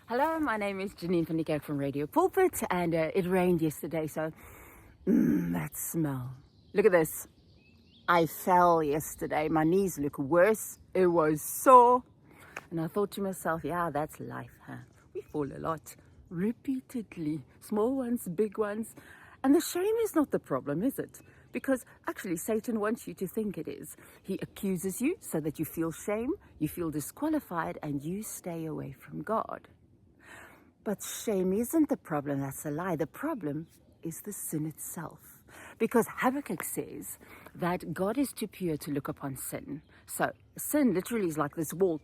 Hello, my name is Janine van die Kerk from Radio Pulpit, and it rained yesterday, so that smell. Look at this. I fell yesterday. My knees look worse. It was sore. And I thought to myself, yeah, that's life, huh? We fall a lot, repeatedly. Small ones, big ones. And the shame is not the problem, is it? Because actually Satan wants you to think it is. He accuses you so that you feel shame, you feel disqualified, and you stay away from God. But shame isn't the problem, that's a lie. The problem is the sin itself. Because Habakkuk says that God is too pure to look upon sin. So sin literally is like this wall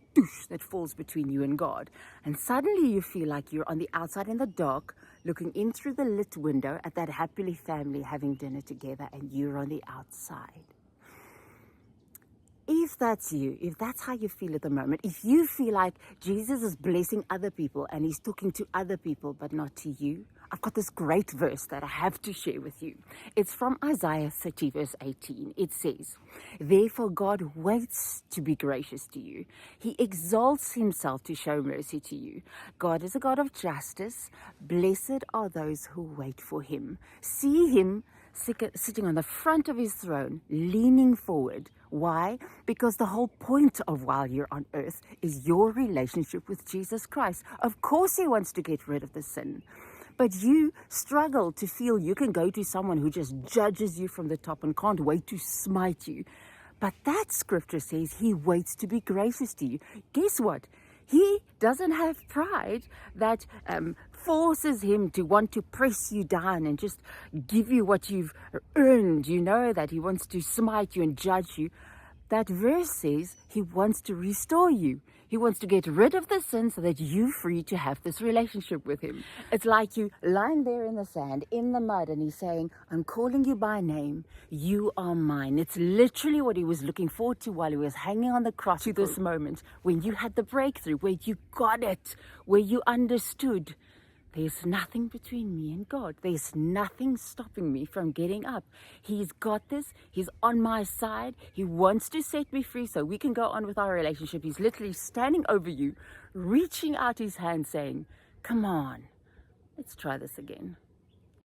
that falls between you and God. And suddenly you feel like you're on the outside in the dark, looking in through the lit window at that happily family having dinner together, and you're on the outside. If that's you, if that's how you feel at the moment, if you feel like Jesus is blessing other people and he's talking to other people but not to you, I've got this great verse that I have to share with you. It's from Isaiah 30 verse 18. It says, "Therefore God waits to be gracious to you. He exalts himself to show mercy to you. God is a God of justice. Blessed are those who wait for him." See him sitting on the front of his throne, leaning forward. Why? Because the whole point of while you're on earth is your relationship with Jesus Christ. Of course he wants to get rid of the sin. But you struggle to feel you can go to someone who just judges you from the top and can't wait to smite you. But that scripture says he waits to be gracious to you. Guess what? He doesn't have pride that forces him to want to press you down and just give you what you've earned. You know that he wants to smite you and judge you. That verse says he wants to restore you. He wants to get rid of the sin so that you're free to have this relationship with him. It's like you lying there in the sand, in the mud, and he's saying, "I'm calling you by name. You are mine." It's literally what he was looking forward to while he was hanging on the cross, to this moment when you had the breakthrough, where you got it, where you understood. There's nothing between me and God. There's nothing stopping me from getting up. He's got this. He's on my side. He wants to set me free so we can go on with our relationship. He's literally standing over you, reaching out his hand saying, "Come on, let's try this again."